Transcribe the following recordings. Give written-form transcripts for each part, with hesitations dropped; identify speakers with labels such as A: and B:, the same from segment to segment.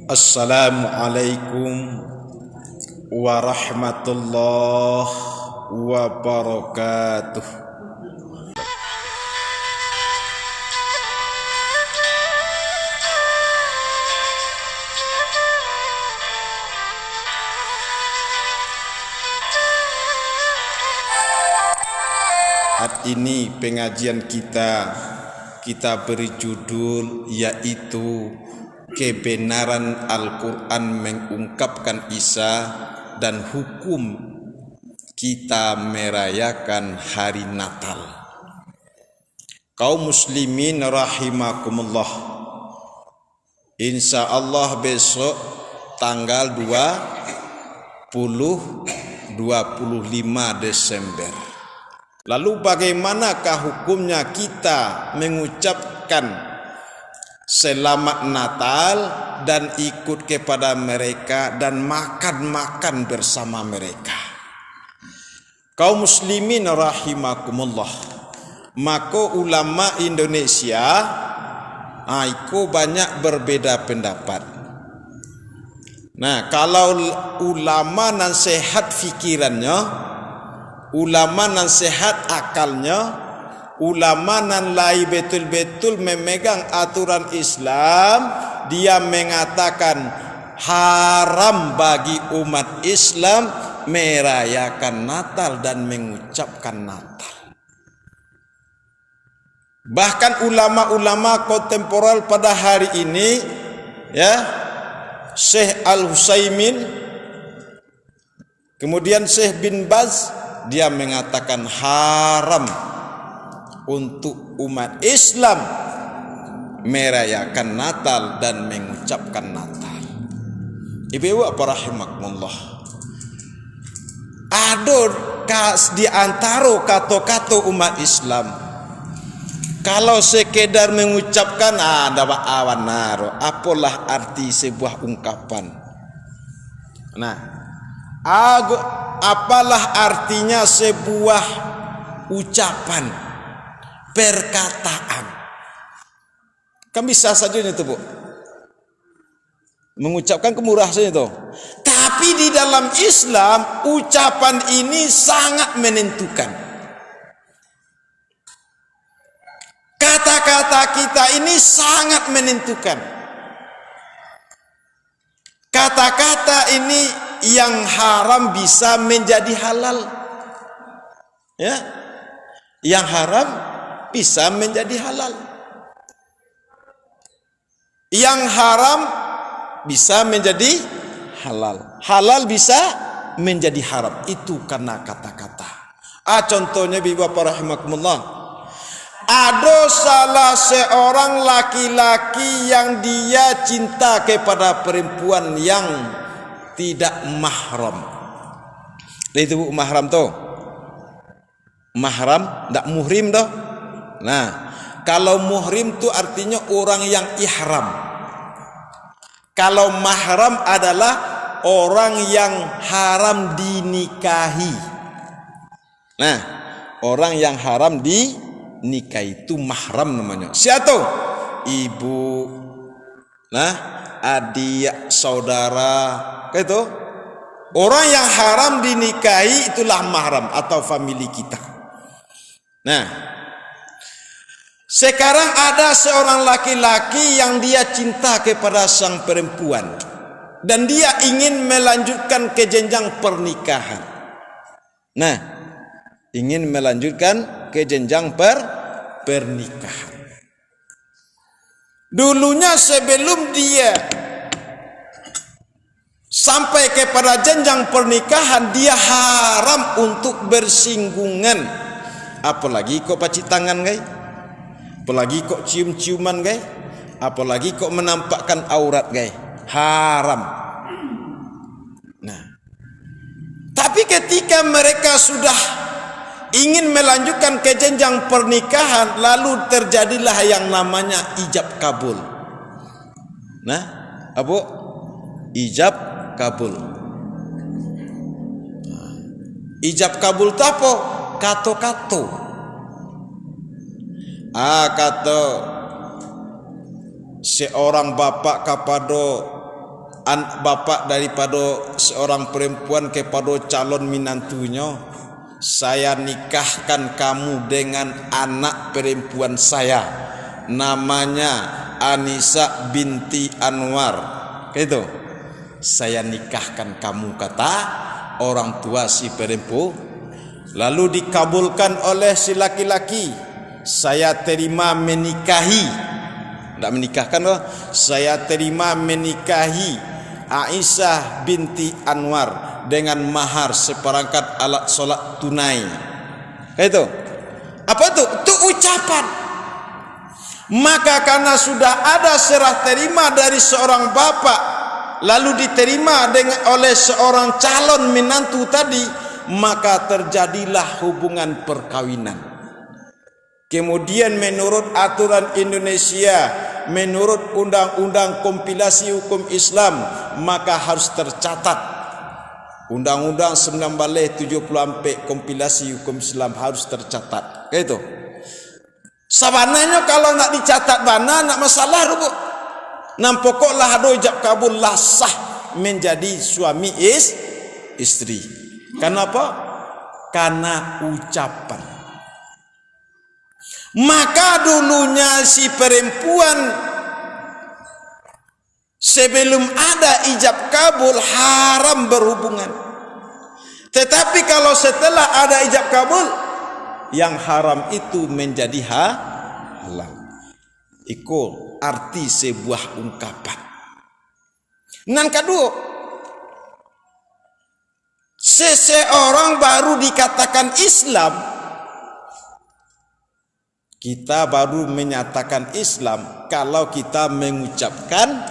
A: Assalamualaikum warahmatullahi wabarakatuh. Saat ini pengajian kita beri judul yaitu kebenaran Al-Quran mengungkapkan Isa dan hukum kita merayakan hari Natal. Kaum muslimin rahimakumullah, insya Allah besok tanggal 25 Desember. Lalu bagaimanakah hukumnya kita mengucapkan selamat Natal dan ikut kepada mereka dan makan-makan bersama mereka? Kaum muslimin rahimakumullah, maka ulama Indonesia itu banyak berbeda pendapat. Nah, kalau ulama nasihat fikirannya, ulama nasihat akalnya, ulama nan lai betul-betul memegang aturan Islam, dia mengatakan haram bagi umat Islam merayakan Natal dan mengucapkan Natal. Bahkan ulama-ulama kontemporer pada hari ini, ya, Syekh Al-Utsaimin, kemudian Syekh bin Baz, dia mengatakan haram untuk umat Islam merayakan Natal dan mengucapkan Natal. Ibu apa rahimakumullah, ada di antara kata-kata umat Islam kalau sekedar mengucapkan ada awan naro, apalah arti sebuah ungkapan. Nah, apalah artinya sebuah ucapan, perkataan? Kan bisa saja itu, Bu, mengucapkan kemurah saja itu. Tapi di dalam Islam ucapan ini sangat menentukan. Kata-kata kita ini sangat menentukan. Kata-kata ini yang haram bisa menjadi halal, ya, yang haram bisa menjadi halal, yang haram bisa menjadi halal, halal bisa menjadi haram. Itu karena kata-kata. Contohnya Bapak rahimakumullah, ada salah seorang laki-laki yang dia cinta kepada perempuan yang tidak mahram. Itu mahram tuh, mahram, tidak muhrim tuh. Nah, kalau muhrim tuh artinya orang yang ihram. Kalau mahram adalah orang yang haram dinikahi. Nah, orang yang haram dinikahi itu mahram namanya. Siapa? Ibu, nah, adik, saudara, itu orang yang haram dinikahi itulah mahram atau famili kita. Nah, sekarang ada seorang laki-laki yang dia cinta kepada sang perempuan dan dia ingin melanjutkan ke jenjang pernikahan. Nah, ingin melanjutkan ke jenjang pernikahan. Dulunya sebelum dia sampai kepada jenjang pernikahan, dia haram untuk bersinggungan. Apalagi kok paci tangan, guys. Apalagi kok cium-ciuman, guys. Apalagi kok menampakkan aurat, guys. Haram. Nah, tapi ketika mereka sudah ingin melanjutkan ke jenjang pernikahan, lalu terjadilah yang namanya ijab kabul. Nah, apa? Ijab kabul. Ijab kabul itu apa? Kato-kato. Kata seorang bapak kepada bapak daripada seorang perempuan kepada calon minantunya, saya nikahkan kamu dengan anak perempuan saya, namanya Anisa binti Anwar. Gitu. Saya nikahkan kamu, kata orang tua si perempuan. Lalu dikabulkan oleh si laki-laki. Saya terima menikahi. Tidak menikahkan loh. Saya terima menikahi Aisyah binti Anwar dengan mahar seperangkat alat solat tunai. Itu. Apa itu? Itu ucapan. Maka karena sudah ada serah terima dari seorang bapak, lalu diterima oleh seorang calon menantu tadi, maka terjadilah hubungan perkawinan. Kemudian menurut aturan Indonesia, menurut undang-undang kompilasi hukum Islam, maka harus tercatat. Undang-undang 1974 kompilasi hukum Islam harus tercatat. Itu. Sabananya kalau nak dicatat bana nak masalah rubu. Nam pokoklah ado ijab kabul lah sah menjadi suami istri. Kenapa? Karena ucapan. Maka dulunya si perempuan sebelum ada ijab kabul haram berhubungan. Tetapi kalau setelah ada ijab kabul, yang haram itu menjadi halal. Itu arti sebuah ungkapan. Yang kedua, seseorang baru dikatakan Islam, kita baru menyatakan Islam kalau kita mengucapkan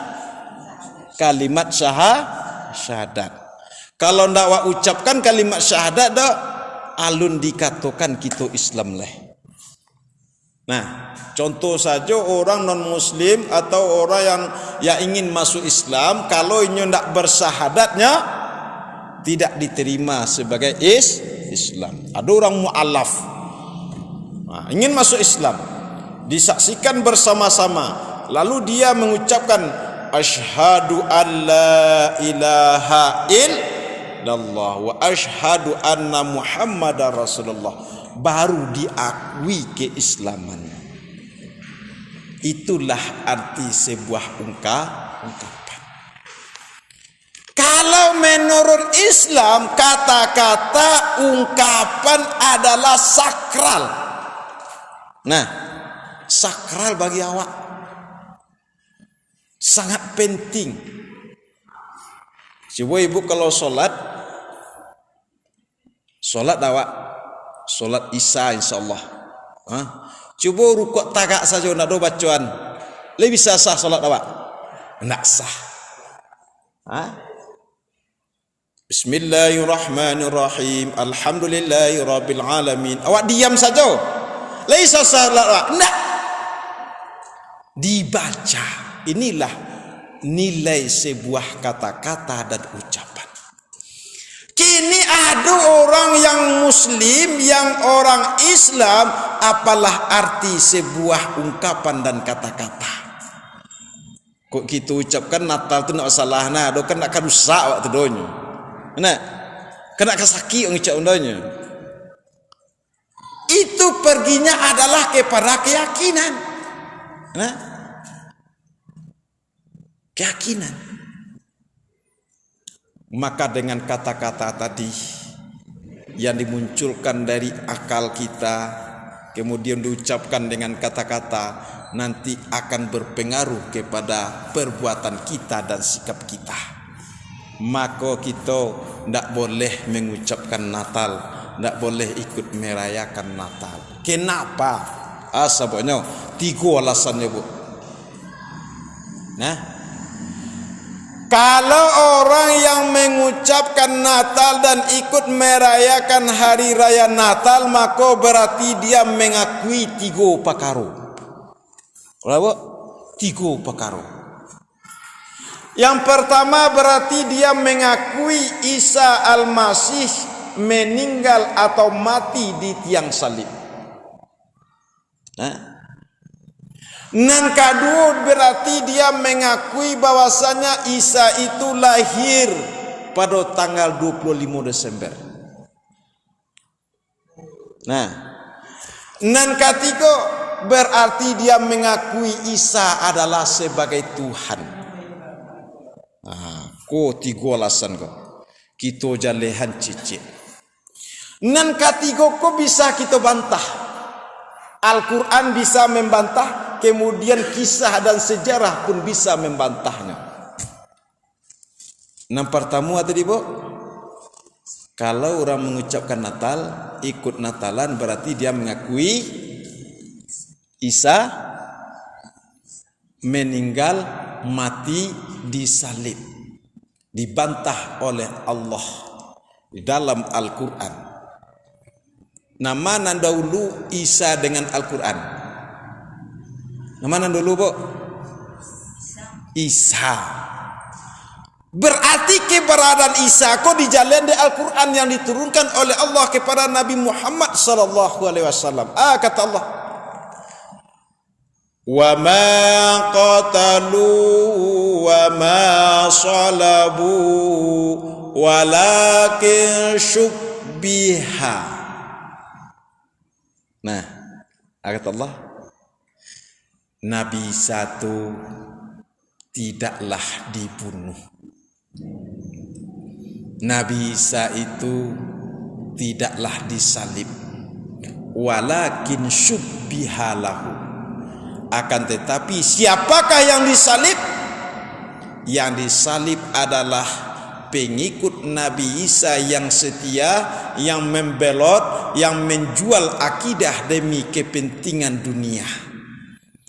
A: kalimat syahadat. Kalau ndak ucapkan kalimat syahadat dak, alun dikatakan kita Islam leh. Nah, contoh saja orang non muslim atau orang yang ingin masuk Islam, kalau ini tidak bersahadatnya tidak diterima sebagai Islam. Ada orang mu'alaf, nah, ingin masuk Islam, disaksikan bersama-sama, lalu dia mengucapkan asyhadu an la ilaha illallah wa asyhadu anna muhammadar rasulullah, baru diakui keislamannya. Itulah arti sebuah ungkapan. Kalau menurut Islam, kata-kata ungkapan adalah sakral. Nah, sakral bagi awak sangat penting. Coba ibu kalau solat awak solat Isya insyaallah. Coba rukuk tagak saja nak do bacaan. Lebih sah solat awak? Nak sah. Bismillahirrahmanirrahim. Alhamdulillahirabbil alamin. Awak diam saja. Lebih sah solat awak? Nak. Dibaca. Inilah nilai sebuah kata-kata dan ucapan. Kini ada orang yang muslim, yang orang Islam, apalah arti sebuah ungkapan dan kata-kata. Kok kita ucapkan Natal tu nak salah, nah, do kan nak rusak waktu donya. Nah, kena kasaki ucap undanya. Itu perginya adalah kepada keyakinan. Nah, keyakinan. Maka dengan kata-kata tadi yang dimunculkan dari akal kita, kemudian diucapkan dengan kata-kata, nanti akan berpengaruh kepada perbuatan kita dan sikap kita. Maka kita tidak boleh mengucapkan Natal, tidak boleh ikut merayakan Natal. Kenapa? Sebabnya 3 alasannya, Bu. Nah, kalau orang yang mengucapkan Natal dan ikut merayakan hari raya Natal, maka berarti dia mengakui 3 perkara. Berapa? 3 perkara. Yang pertama berarti dia mengakui Isa Al-Masih meninggal atau mati di tiang salib. Nah, Nan kedua berarti dia mengakui bahwasanya Isa itu lahir pada tanggal 25 Desember. Nah, nan ketiga berarti dia mengakui Isa adalah sebagai Tuhan. Ko tiga alasan ko. Kita jalehan cicit. Nan ketiga ko bisa kita bantah. Al-Quran bisa membantah, kemudian kisah dan sejarah pun bisa membantahnya. Yang pertama tadi, Bu, kalau orang mengucapkan Natal, ikut Natalan berarti dia mengakui Isa meninggal mati disalib, dibantah oleh Allah di dalam Al-Quran. Nama nan dahulu Isa dengan Al-Quran. Nama nan dulu, Bu? Isa. Berarti keberadaan Isa kok dijalan di Al-Quran yang diturunkan oleh Allah kepada Nabi Muhammad sallallahu alaihi wasallam. Kata Allah, wa ma qatalu wa ma salabu walakin syubbiha. Nah, kata Allah, Nabi Isa itu tidaklah dibunuh. Nabi Isa itu tidaklah disalib. Walakin syubbihalahu. Akan tetapi siapakah yang disalib? Yang disalib adalah pengikut Nabi Isa yang setia, yang membelot, yang menjual akidah demi kepentingan dunia.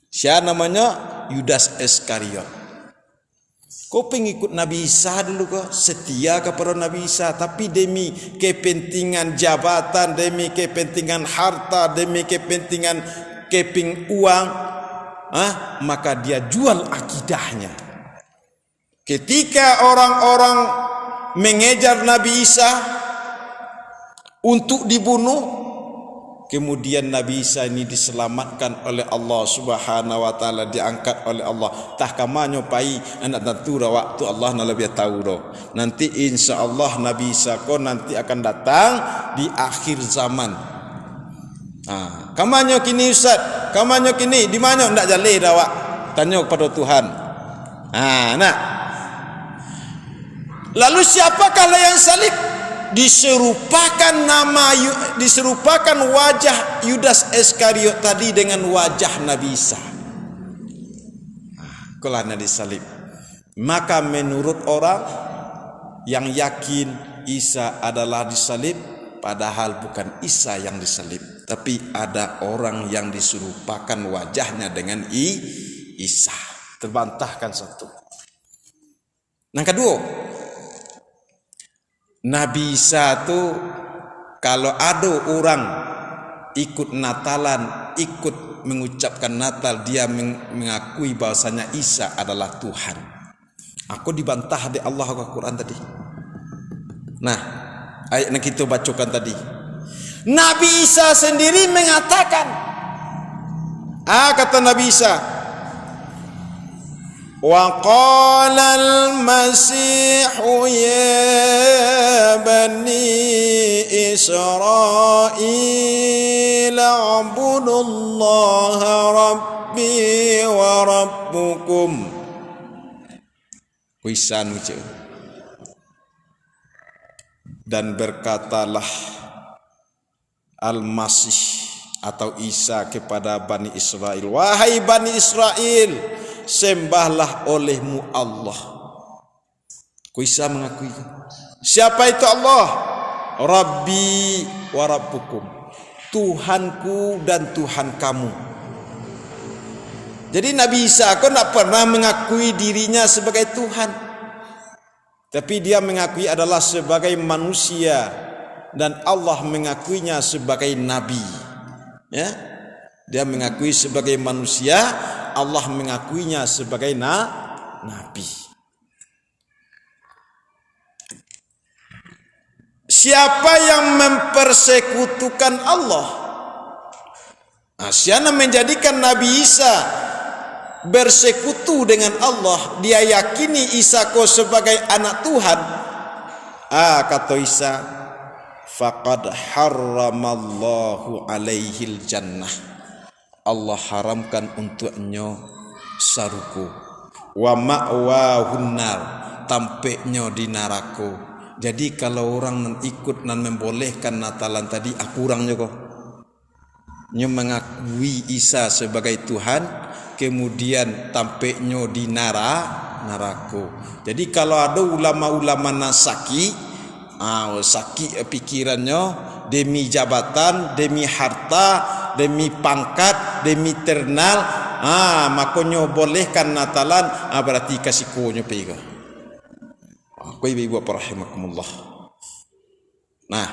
A: Siapa namanya? Yudas Iskariot. Kau pengikut Nabi Isa dulu kok, setia kepada Nabi Isa, tapi demi kepentingan jabatan, demi kepentingan harta, demi kepentingan keping uang, maka dia jual akidahnya. Ketika orang-orang mengejar Nabi Isa untuk dibunuh, kemudian Nabi Isa ini diselamatkan oleh Allah Subhanahu wa taala, diangkat oleh Allah. Tah kamanyo pai anak tatura waktu Allah na lebih tahu do. Nanti insyaallah Nabi Isa ko nanti akan datang di akhir zaman. Kamanyo kini Ustaz, kamanyo kini di mana ndak jale dah wak? Tanya kepada Tuhan. Nah. Lalu siapakah yang salib? Diserupakan wajah Yudas Iskariot tadi dengan wajah Nabi Isa. Kelana disalib. Maka menurut orang yang yakin Isa adalah disalib, padahal bukan Isa yang disalib, tapi ada orang yang diserupakan wajahnya dengan Isa. Terbantahkan satu. Yang kedua, Nabi Isa itu kalau ada orang ikut Natalan, ikut mengucapkan Natal, dia mengakui bahwasanya Isa adalah Tuhan. Aku dibantah di Allah Al-Quran tadi. Nah, ayat yang kita bacakan tadi, Nabi Isa sendiri mengatakan, kata Nabi Isa, wa qala al-masih ya bani Israil a'budullaha rabbi wa rabbukum. Wisan ucap. Dan berkatalah Al-Masih atau Isa kepada Bani Israel, wahai Bani Israel, sembahlah olehmu Allah. Isa mengakui, siapa itu Allah? Rabbi wa rabbukum, Tuhanku dan Tuhan kamu. Jadi Nabi Isa kok tak pernah mengakui dirinya sebagai Tuhan, tapi dia mengakui adalah sebagai manusia, dan Allah mengakuinya sebagai Nabi. Ya, dia mengakui sebagai manusia, Allah mengakuinya sebagai Nabi. Siapa yang mempersekutukan Allah? Siapa menjadikan Nabi Isa bersekutu dengan Allah, dia yakini Isa ko sebagai anak Tuhan, kata Isa, faqad harramallahu alaihil jannah, Allah haramkan untuknya saruku, wa ma'wahun nar, tampeknya di neraka. Jadi kalau orang ikut dan membolehkan Natalan tadi, aku orangnya kok nya mengakui Isa sebagai Tuhan, kemudian tampeknya di neraka. Jadi kalau ada ulama-ulama nasaki, saki pikirannya demi jabatan, demi harta, demi pangkat, demi terkenal, makanya bolehkan Natalan, berarti kasih konyo pega. Ibu apa rahimakumullah. Nah,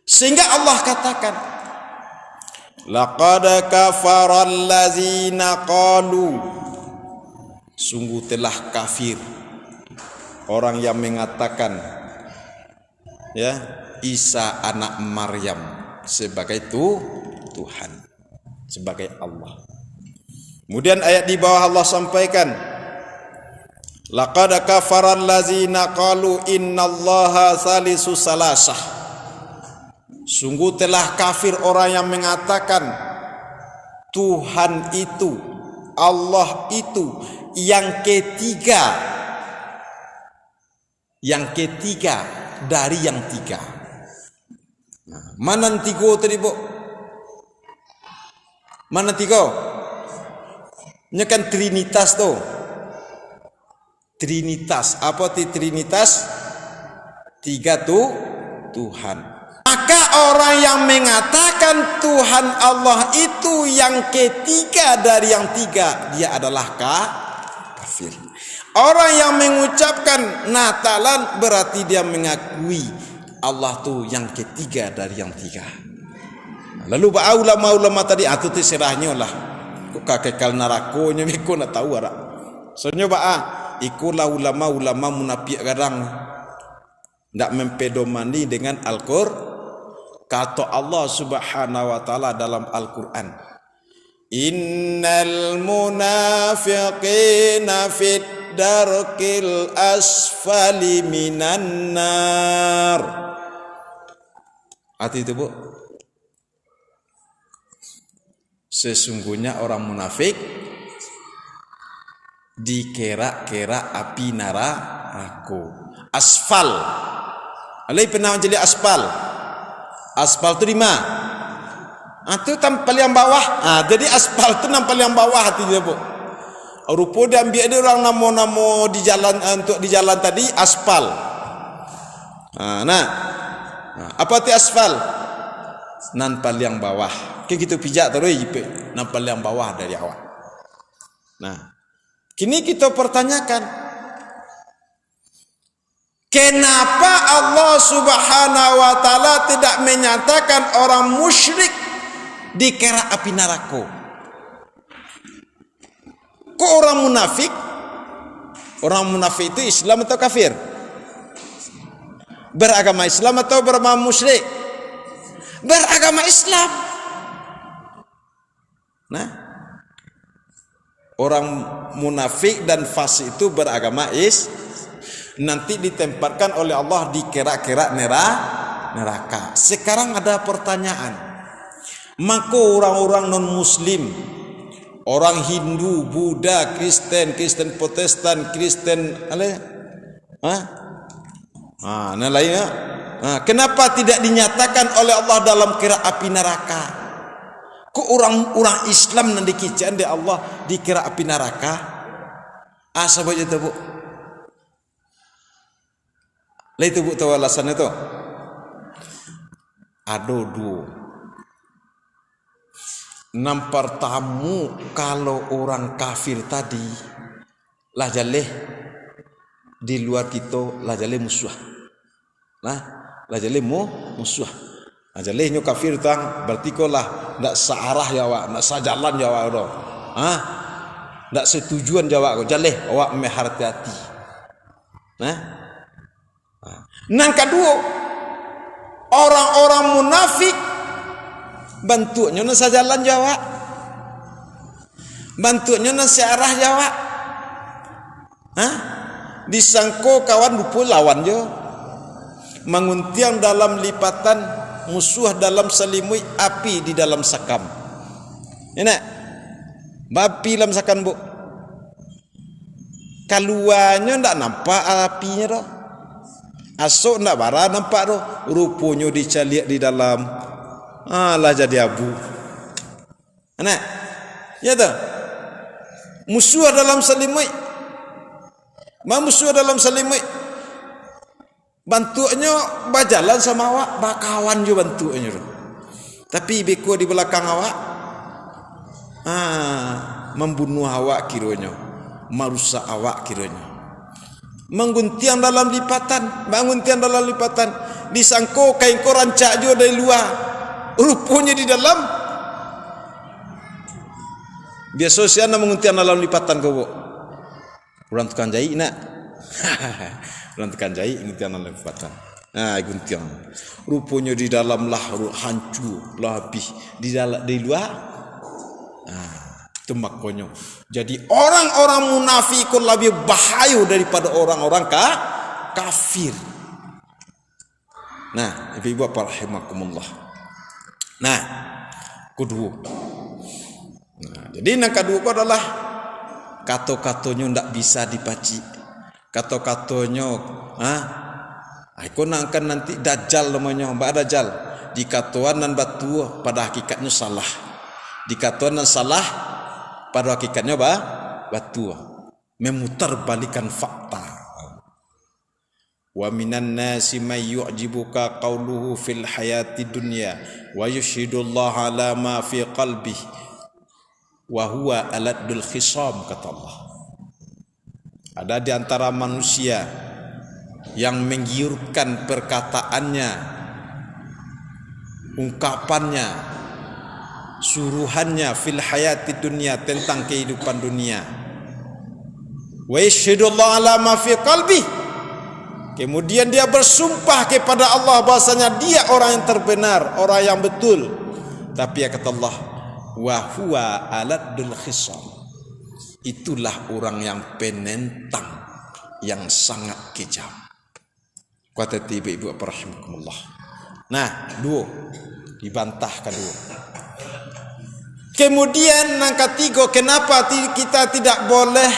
A: sehingga Allah katakan, laqad kafara allazina qalu, sungguh telah kafir orang yang mengatakan ya Isa anak Maryam sebagai Tuhan, sebagai Allah. Kemudian ayat di bawah Allah sampaikan, laqad kafara allazina qalu innallaha salisu salasah, sungguh telah kafir orang yang mengatakan Tuhan itu, Allah itu yang ketiga dari yang tiga. Mana tiga tadi, Bu? Mana tiga? Ini kan Trinitas tuh. Trinitas, apa itu Trinitas? Tiga Tuhan. Maka orang yang mengatakan Tuhan Allah itu yang ketiga dari yang tiga, dia adalah kafir. Orang yang mengucapkan Natalan berarti dia mengakui Allah tu yang ketiga dari yang tiga. Lalu ulama-ulama tadi itu terserahnya lah. Kok kakekal narakonya meko nak tahu ada. Soalnya ikulah ulama-ulama munafik kadang ndak mempedomani dengan Al-Qur'an. Kata Allah Subhanahu wa taala dalam Al-Qur'an, innal munafiqina fit darkil asfali minan nar. Arti itu, Bu, sesungguhnya orang munafik dikera-kera api neraka. Asfal, alai pernah jadi aspal. Aspal itu di mana? Itu tampal yang bawah. Jadi aspal itu nampal yang bawah hati dia, Bu. Rupa dia ambil dia orang namo-namo di jalan, untuk di jalan tadi aspal. Apa itu aspal? Nampal yang bawah. Kayak gitu pijak terus nampal yang bawah dari awal. Nah, kini kita pertanyakan, kenapa Allah Subhanahu wa taala tidak menyatakan orang musyrik dikera api neraka? Kok orang munafik? Orang munafik itu Islam atau kafir? Beragama Islam atau beragama musyrik? Beragama Islam. Nah, orang munafik dan fasik itu beragama nanti ditempatkan oleh Allah di kera-kera neraka. Sekarang ada pertanyaan, maka orang-orang non muslim, orang Hindu, Buddha, Kristen Protestan, Kristen lainnya, kenapa tidak dinyatakan oleh Allah dalam kera api neraka? Kok orang-orang Islam nanti kicaan di Allah di kera api neraka? Sahabat itu, Bu. Lah itu, Bu, tahu alasan itu? Ada dua. Nampar tamu kalau orang kafir tadi lah jaleh di luar kita lah jaleh musuh. Lah jaleh musuh. Lah jaleh nyo kafir tang berarti ko lah ndak searah ya awak, ndak sejalan ya awak do. Ndak setujuan ya awak ko jaleh awak meh hati-hati. Nang kedua, orang-orang munafik bentuknya nasa jalan Jawa. Bantunya nan searah Jawa. Disangko kawan lupa lawan je. Menguntiang dalam lipatan, musuh dalam selimut, api di dalam sakam. Enak. Bapi dalam sakam bu. Kaluannya ndak nampak apinya dah. Asok ndak bara nampak dah. Rupanya dicaliak di dalam. Lah jadi abu. Enak. Ya tak? Musuh dalam selimut. Musuh dalam selimut. Bantunya berjalan sama awak, bakawan juga bantunya. Tapi beko di belakang awak, membunuh awak kiranya, merusak awak kiranya. Mengguntiang dalam lipatan, menguntiang dalam lipatan, disangko kain ko rancak juga dari luar, rupanya di dalam. Biasa siapa menguntiang dalam lipatan kau? Orang tukang jahit nak. Orang tukang jahit nguntiang dalam lipatan. Guntiang. Rupanya di dalam lah hancur, lah habis. Di dalam di luar. Itu makanya. Jadi orang-orang munafikun lebih bahaya daripada orang-orang kafir. Nah, ibu-ibu apa rahimakumullah. Nah, kedua. Jadi yang kedua adalah kata-katanya ndak bisa dipaci. Kata-katanya aku nangkan nanti dajjal namanya, mbak dajjal. Dikatuan dan batu pada hakikatnya salah. Dikatuan dan salah pada hakikatnya batu. Memutarbalikan fakta. Wa minan nasi may yu'jibuka qawluhu fil hayati dunya wa yushhidullaha ala ma fi qalbihi wa huwa aladul khisam, kata Allah. Ada di antara manusia yang menggiurkan perkataannya, ungkapannya, suruhannya fil hayati dunia, tentang kehidupan dunia. Wa yashhadullahu ala ma fi qalbi. Kemudian dia bersumpah kepada Allah bahasanya dia orang yang terbenar, orang yang betul. Tapi ya kata Allah, wa huwa aladul khisam. Itulah orang yang penentang, yang sangat kejam. Kata ibu-ibu rahimakumullah. Nah, dua dibantahkan dua. Kemudian yang ketiga, kenapa kita tidak boleh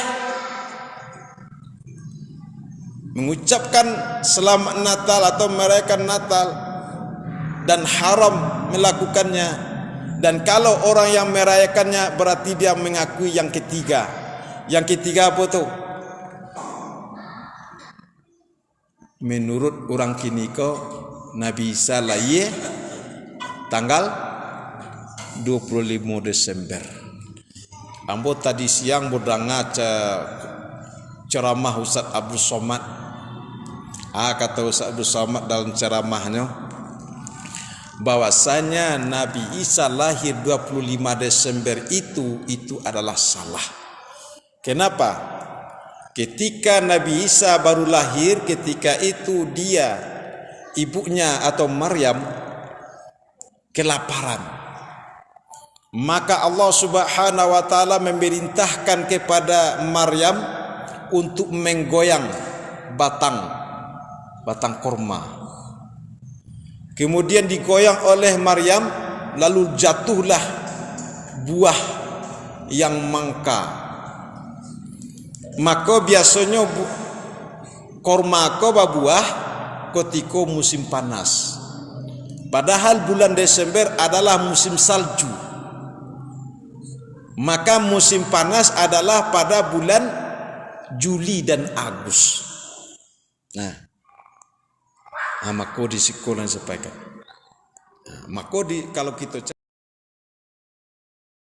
A: mengucapkan selamat Natal atau merayakan Natal dan haram melakukannya? Dan kalau orang yang merayakannya berarti dia mengakui yang ketiga. Yang ketiga apa tu? Menurut orang kini ko, Nabi Isa lahir tanggal 25 Desember. Ambo tadi siang berdengar ceramah Ustaz Abdul Somad. Kata Ustaz Abdul Somad dalam ceramahnya, bahwasanya Nabi Isa lahir 25 Desember itu adalah salah. Kenapa? Ketika Nabi Isa baru lahir, ketika itu dia, ibunya atau Maryam kelaparan. Maka Allah Subhanahu wa taala memerintahkan kepada Maryam untuk menggoyang batang korma. Kemudian digoyang oleh Maryam, lalu jatuhlah buah yang mangka. Maka biasanya korma ko buah ketika musim panas. Padahal bulan Desember adalah musim salju. Maka musim panas adalah pada bulan Juli dan Agustus. Maka di sekolah sampaikan. Maka kalau kita